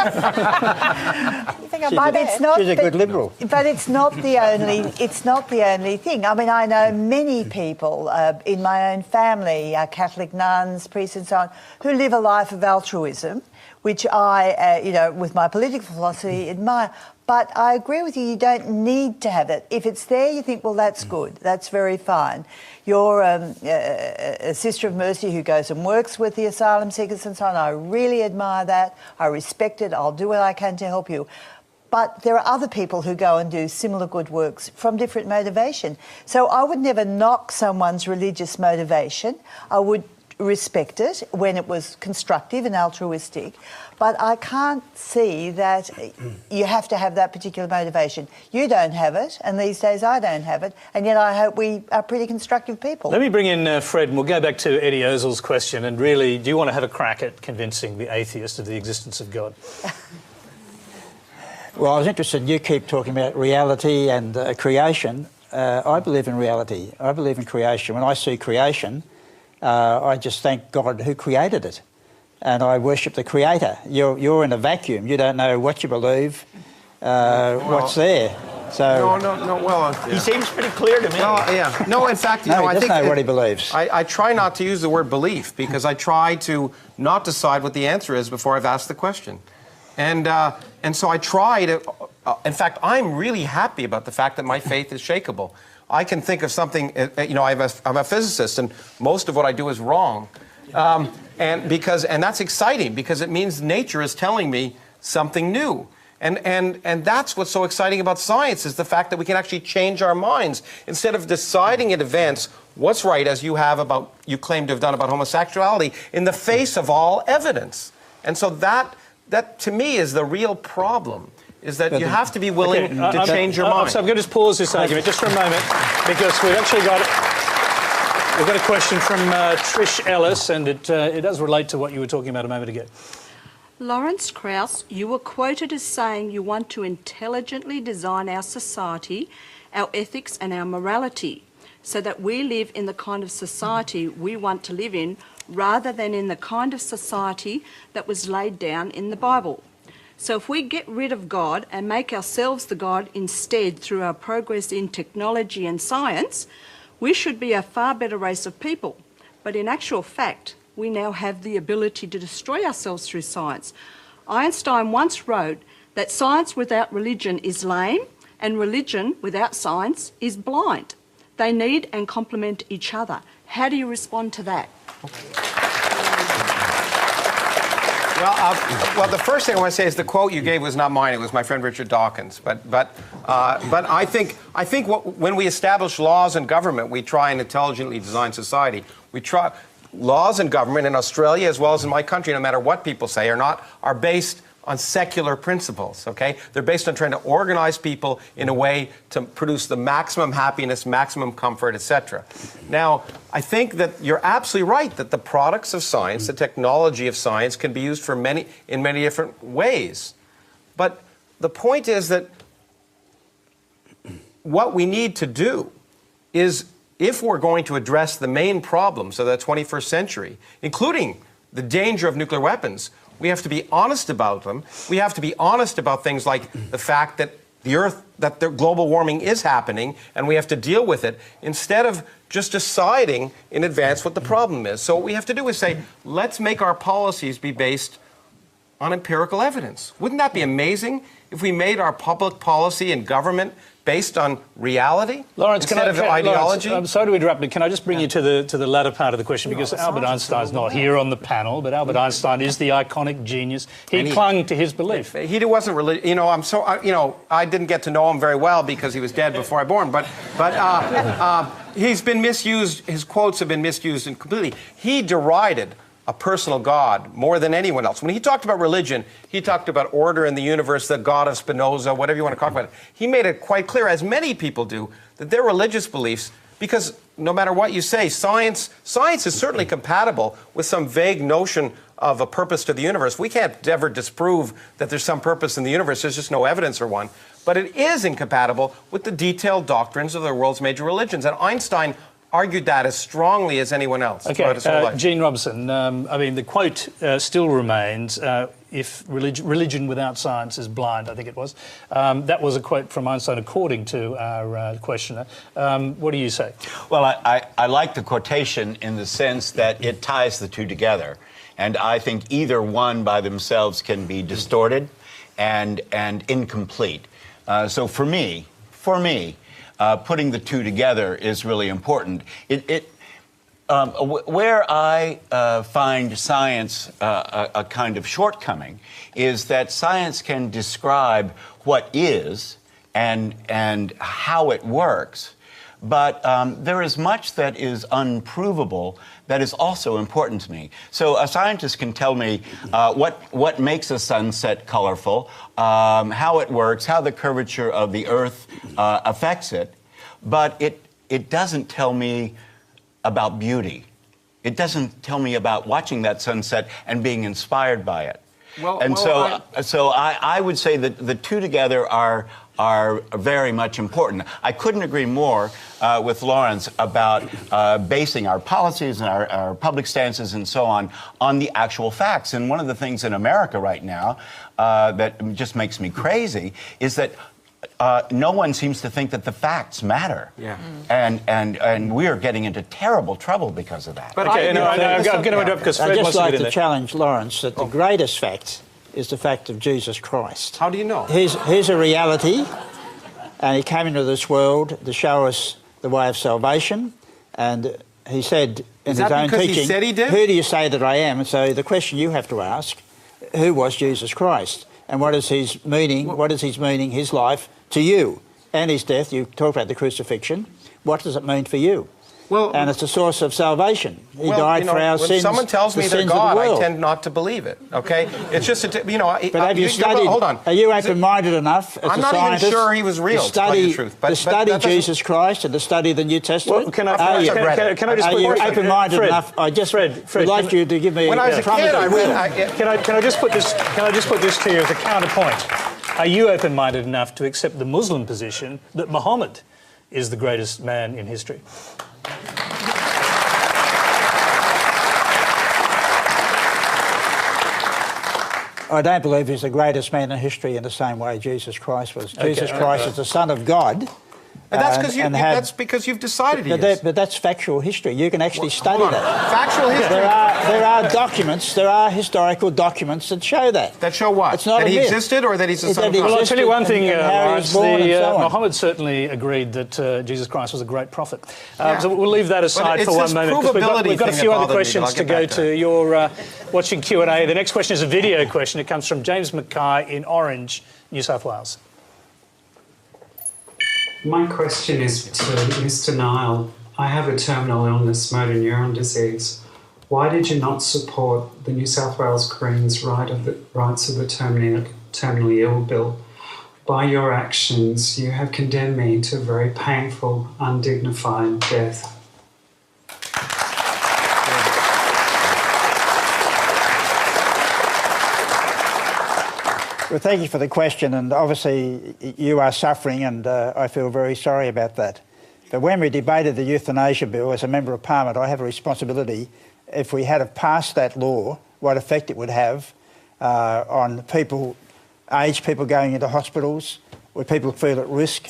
think She's a good liberal. But it's not the only. It's not the only thing. I mean, I know many people in my own family, Catholic nuns, priests, and so on, who live a life of altruism, which I, with my political philosophy, admire. But I agree with you, you don't need to have it. If it's there, you think, well, that's good. That's very fine. You're a Sister of Mercy who goes and works with the asylum seekers and so on. I really admire that. I respect it. I'll do what I can to help you. But there are other people who go and do similar good works from different motivation. So I would never knock someone's religious motivation. I would respect it when it was constructive and altruistic, but I can't see that you have to have that particular motivation. You don't have it, and these days I don't have it, and yet I hope we are pretty constructive people. Let me bring in Fred, and we'll go back to Eddie Ozell's question, and really, do you want to have a crack at convincing the atheist of the existence of God? Well, I was interested, you keep talking about reality and creation. I believe in reality. I believe in creation. When I see creation, I just thank God who created it, and I worship the Creator. You're in a vacuum. You don't know what you believe, what's there. So No. Well, He seems pretty clear to me. No, in fact, he doesn't know what he believes. I try not to use the word belief because I try to not decide what the answer is before I've asked the question, and so I try to. In fact, I'm really happy about the fact that my faith is shakeable. I can think of something, I'm a physicist, and most of what I do is wrong. And that's exciting, because it means nature is telling me something new. And that's what's so exciting about science, is the fact that we can actually change our minds. Instead of deciding in advance what's right, as you claim to have done about homosexuality, in the face of all evidence. And so that to me is the real problem. Is that you have to be willing to change your mind. So I'm going to just pause this argument just for a moment, because we've got a question from Trish Ellis, and it does relate to what you were talking about a moment ago. Lawrence Krauss, you were quoted as saying you want to intelligently design our society, our ethics and our morality, so that we live in the kind of society we want to live in, rather than in the kind of society that was laid down in the Bible. So if we get rid of God and make ourselves the God instead through our progress in technology and science, we should be a far better race of people. But in actual fact, we now have the ability to destroy ourselves through science. Einstein once wrote that science without religion is lame, and religion without science is blind. They need and complement each other. How do you respond to that? Well, the first thing I want to say is the quote you gave was not mine; it was my friend Richard Dawkins. But I think when we establish laws and government, we try and intelligently design society. We try laws and government in Australia, as well as in my country, no matter what people say, are based on secular principles. Okay, they're based on trying to organize people in a way to produce the maximum happiness, maximum comfort, etc. Now, I think that you're absolutely right that the products of science, the technology of science, can be used in many different ways. But the point is that what we need to do is, if we're going to address the main problems of the 21st century, including the danger of nuclear weapons, we have to be honest about them. We have to be honest about things like the fact that the global warming is happening, and we have to deal with it, instead of just deciding in advance what the problem is. So what we have to do is say, let's make our policies be based on empirical evidence. Wouldn't that be amazing if we made our public policy and government based on reality Lawrence, instead of ideology? Lawrence, I'm sorry to interrupt, but can I just bring you to the latter part of the question? Because Albert Einstein's not here on the panel, but Albert Einstein is the iconic genius. He clung to his belief. He wasn't religious. You know, I didn't get to know him very well because he was dead before I born. But he's been misused. His quotes have been misused completely. He derided a personal God more than anyone else. When he talked about religion, he talked about order in the universe, the God of Spinoza, whatever you want to talk about. He made it quite clear, as many people do, that their religious beliefs, because no matter what you say, science is certainly compatible with some vague notion of a purpose to the universe. We can't ever disprove that there's some purpose in the universe. There's just no evidence for one. But it is incompatible with the detailed doctrines of the world's major religions. And Einstein argued that as strongly as anyone else. Okay, Gene Robinson, I mean, the quote still remains, if religion without science is blind, I think it was. That was a quote from Einstein, according to our questioner. What do you say? Well, I like the quotation in the sense that it ties the two together. And I think either one by themselves can be distorted and incomplete. So for me, putting the two together is really important. Where I find science a kind of shortcoming is that science can describe what is and how it works, but there is much that is unprovable that is also important to me. So a scientist can tell me what makes a sunset colorful, how it works, how the curvature of the Earth affects it, but it doesn't tell me about beauty. It doesn't tell me about watching that sunset and being inspired by it. So I would say that the two together are very much important. I couldn't agree more with Lawrence about basing our policies and our public stances and so on the actual facts. And one of the things in America right now that just makes me crazy is that no one seems to think that the facts matter. Yeah. And we are getting into terrible trouble because of that. But I'm going to interrupt because I'd just like to challenge Lawrence that the greatest fact is the fact of Jesus Christ. How do you know? He's a reality, and he came into this world to show us the way of salvation, and he said in his own teaching, he said he did? who do you say that I am? And so the question you have to ask, who was Jesus Christ? And what is his meaning, his life to you? And his death, you talk about the crucifixion. What does it mean for you? Well, and it's a source of salvation. He died for our sins. When someone tells me they're God, I tend not to believe it, okay? It's just, but have you studied, hold on. Are you open-minded enough as I'm a not scientist even sure he was real, to tell you the truth. To study Jesus Christ and to study the New Testament? Well, can I just are you open-minded enough? I just would like you to give me when I was a kid, I read... Can I just put this to you as a counterpoint? Are you open-minded enough to accept the Muslim position that Muhammad is the greatest man in history? I don't believe he's the greatest man in history in the same way Jesus Christ was. Okay, Jesus Christ is the Son of God. That's because you've decided he is. But that's factual history. You can actually study that. Factual history? There are documents, there are historical documents that show that. That show what? It's not that a he myth. existed or that he's the Son of God? Well, I'll tell you one thing, Lawrence, Muhammad certainly agreed that Jesus Christ was a great prophet. So we'll leave that aside for one moment. We've got a few other questions to go to. You're watching Q&A. The next question is a video question. It comes from James Mackay in Orange, New South Wales. My question is to Mr. Nile. I have a terminal illness, motor neuron disease. Why did you not support the New South Wales Greens' rights of the terminally ill bill? By your actions, you have condemned me to a very painful, undignified death. Well, thank you for the question, and obviously you are suffering, and I feel very sorry about that. But when we debated the euthanasia bill, as a Member of Parliament, I have a responsibility, if we had passed that law, what effect it would have on people, aged people going into hospitals, would people feel at risk,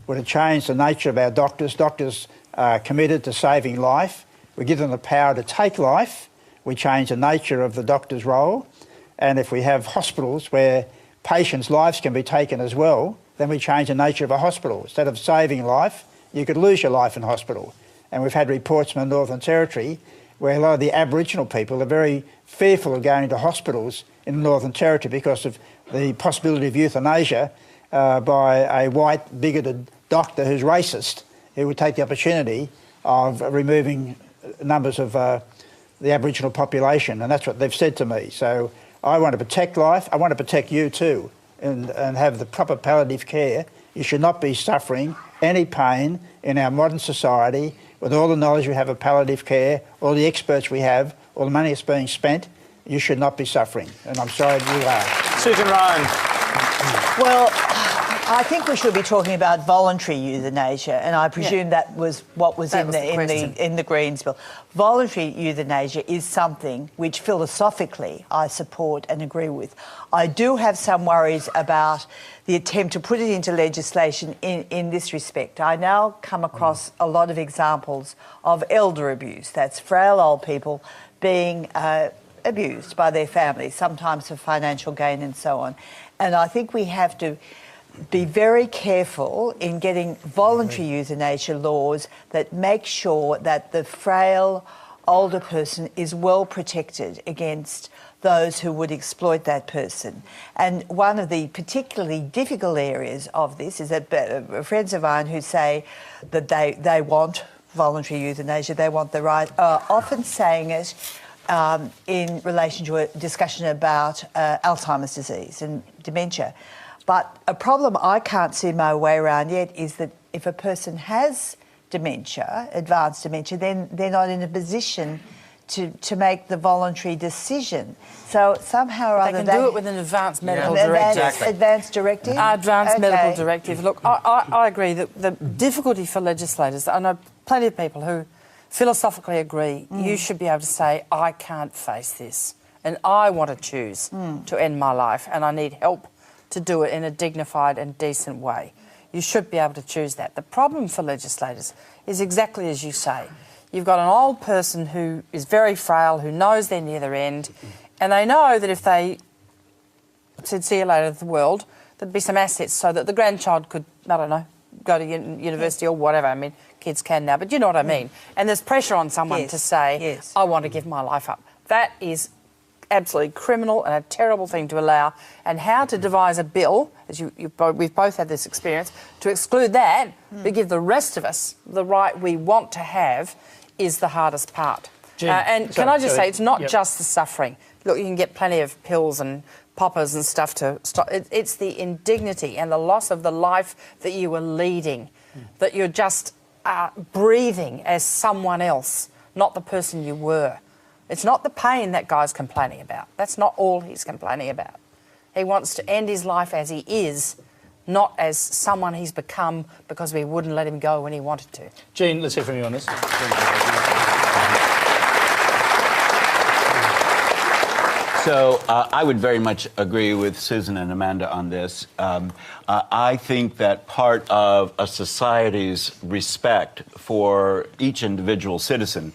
would it change the nature of our doctors? Doctors are committed to saving life. We give them the power to take life. We change the nature of the doctor's role. And if we have hospitals where patients' lives can be taken as well, then we change the nature of a hospital. Instead of saving life, you could lose your life in hospital. And we've had reports from the Northern Territory where a lot of the Aboriginal people are very fearful of going to hospitals in the Northern Territory because of the possibility of euthanasia by a white, bigoted doctor who's racist, who would take the opportunity of removing numbers of the Aboriginal population, and that's what they've said to me. So I want to protect life. I want to protect you too, and have the proper palliative care. You should not be suffering any pain in our modern society with all the knowledge we have of palliative care, all the experts we have, all the money that's being spent. You should not be suffering, and I'm sorry you are. Susan Ryan. Well, I think we should be talking about voluntary euthanasia, and I presume that was what was in the Greens bill. Voluntary euthanasia is something which philosophically I support and agree with. I do have some worries about the attempt to put it into legislation in this respect. I now come across a lot of examples of elder abuse. That's frail old people being abused by their families, sometimes for financial gain and so on. And I think we have to be very careful in getting voluntary euthanasia laws that make sure that the frail older person is well protected against those who would exploit that person. And one of the particularly difficult areas of this is that friends of mine who say that they want voluntary euthanasia, they want the right, are often saying it in relation to a discussion about Alzheimer's disease and dementia. But a problem I can't see my way around yet is that if a person has dementia, advanced dementia, then they're not in a position to make the voluntary decision. So somehow or other... They can do it with an advanced medical directive. Advanced directive? Advanced medical directive. Look, I agree that the difficulty for legislators, I know plenty of people who philosophically agree, you should be able to say, I can't face this and I want to choose to end my life and I need help to do it in a dignified and decent way. You should be able to choose that. The problem for legislators is exactly as you say. You've got an old person who is very frail, who knows they're near their end, and they know that if they said, see you later to the world, there'd be some assets so that the grandchild could, I don't know, go to university or whatever. I mean, kids can now, but you know what I mean. And there's pressure on someone to say, I want to give my life up. That is absolutely criminal and a terrible thing to allow. And how to devise a bill, as we've both had this experience, to exclude that, but give the rest of us the right we want to have, is the hardest part. And can I just say, it's not just the suffering. Look, you can get plenty of pills and poppers and stuff to stop. It's the indignity and the loss of the life that you were leading, that you're just breathing as someone else, not the person you were. It's not the pain that guy's complaining about. That's not all he's complaining about. He wants to end his life as he is, not as someone he's become because we wouldn't let him go when he wanted to. Jean, let's hear from you on this. So I would very much agree with Susan and Amanda on this. I think that part of a society's respect for each individual citizen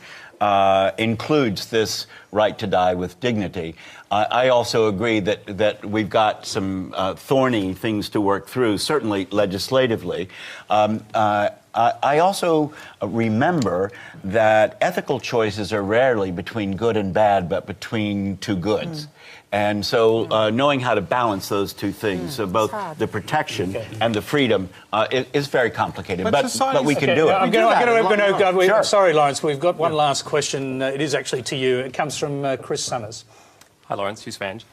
includes this right to die with dignity. I also agree that we've got some thorny things to work through, certainly legislatively. I also remember that ethical choices are rarely between good and bad, but between two goods. And so knowing how to balance those two things, so both the protection and the freedom, is very complicated. But we can do it. Sorry, Lawrence, we've got one last question. It is actually to you. It comes from Chris Summers. Hi, Lawrence. Hugh Svange.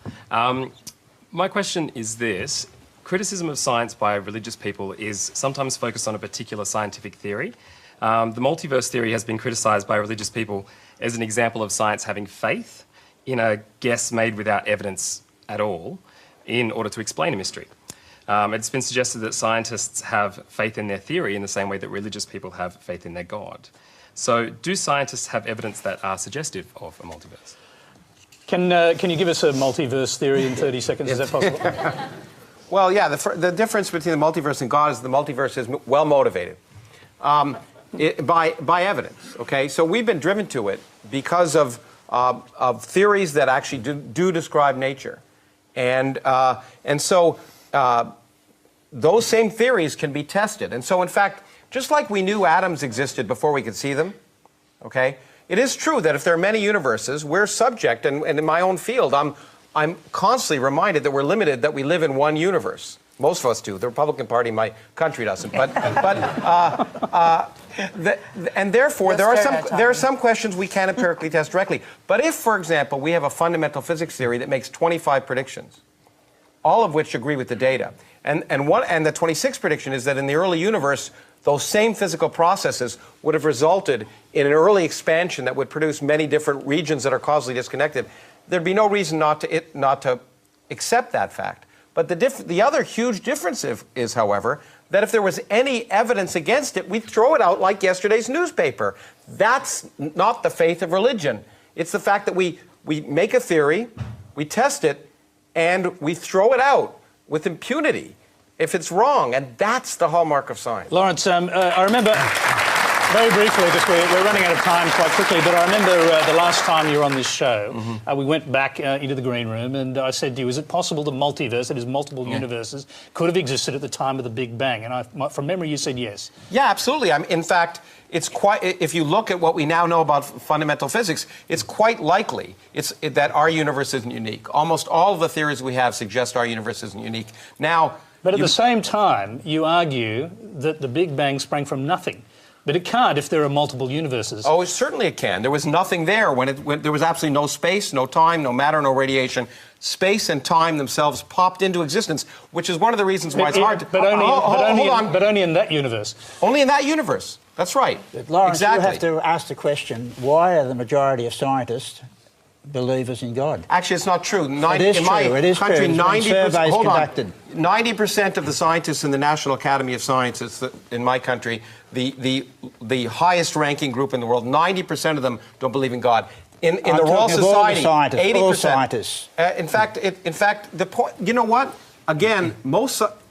My question is this. Criticism of science by religious people is sometimes focused on a particular scientific theory. The multiverse theory has been criticised by religious people as an example of science having faith in a guess made without evidence at all in order to explain a mystery. It's been suggested that scientists have faith in their theory in the same way that religious people have faith in their God. So do scientists have evidence that are suggestive of a multiverse? Can you give us a multiverse theory in 30 seconds? Is that possible? Well, yeah, the difference between the multiverse and God is the multiverse is well motivated by evidence, okay? So we've been driven to it because of theories that actually do describe nature. And so those same theories can be tested. And so, in fact, just like we knew atoms existed before we could see them, okay, it is true that if there are many universes, we're subject, and in my own field, I'm constantly reminded that we're limited, that we live in one universe. Most of us do. The Republican Party in my country doesn't. And therefore, there are some questions we can't empirically test directly. But if, for example, we have a fundamental physics theory that makes 25 predictions, all of which agree with the data, and the 26th prediction is that in the early universe, those same physical processes would have resulted in an early expansion that would produce many different regions that are causally disconnected, there'd be no reason not to accept that fact. But the other huge difference is, however, that if there was any evidence against it, we'd throw it out like yesterday's newspaper. That's not the faith of religion. It's the fact that we make a theory, we test it, and we throw it out with impunity if it's wrong. And that's the hallmark of science. Lawrence, I remember... Very briefly, because we're running out of time quite quickly, but I remember the last time you were on this show, we went back into the green room and I said to you, is it possible the multiverse, that is multiple universes, could have existed at the time of the Big Bang? And from memory, you said yes. Yeah, absolutely. In fact, it's quite, if you look at what we now know about fundamental physics, it's quite likely that our universe isn't unique. Almost all of the theories we have suggest our universe isn't unique. Now... But at the same time, you argue that the Big Bang sprang from nothing. But it can't if there are multiple universes. Oh, certainly it can. There was nothing there when there was absolutely no space, no time, no matter, no radiation. Space and time themselves popped into existence, which is one of the reasons why it's hard to... But only in that universe. Only in that universe. That's right. But Lawrence, you have to ask the question, why are the majority of scientists believers in God? Actually, it's not true. It is true. It is true. 90% of the scientists in the National Academy of Sciences in my country, the highest ranking group in the world, 90% of them don't believe in God. In the Royal Society, 80%. All scientists. In fact, the point. You know what? Again,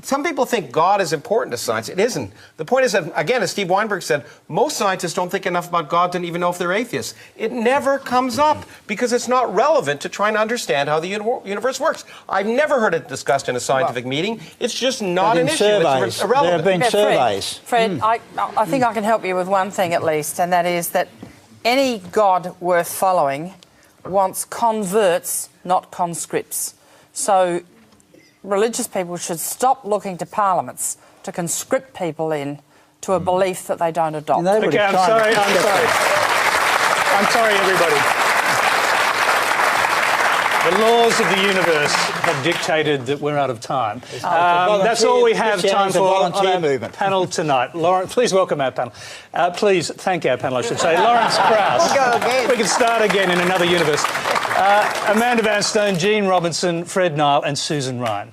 some people think God is important to science. It isn't. The point is that, again, as Steve Weinberg said, most scientists don't think enough about God to even know if they're atheists. It never comes up because it's not relevant to trying to understand how the universe works. I've never heard it discussed in a scientific meeting. It's just not an issue. It's irrelevant. There have been surveys. Fred, I think I can help you with one thing at least, and that is that any God worth following wants converts, not conscripts. So religious people should stop looking to parliaments to conscript people in to a belief that they don't adopt. Okay, I'm sorry, everybody. The laws of the universe have dictated that we're out of time. That's all we have time for on our panel tonight. Lawrence, please welcome our panel. Please thank our panel, I should say. Lawrence Krauss. We'll go again. We can start again in another universe. Amanda Van Stone, Jean Robinson, Fred Nile and Susan Ryan.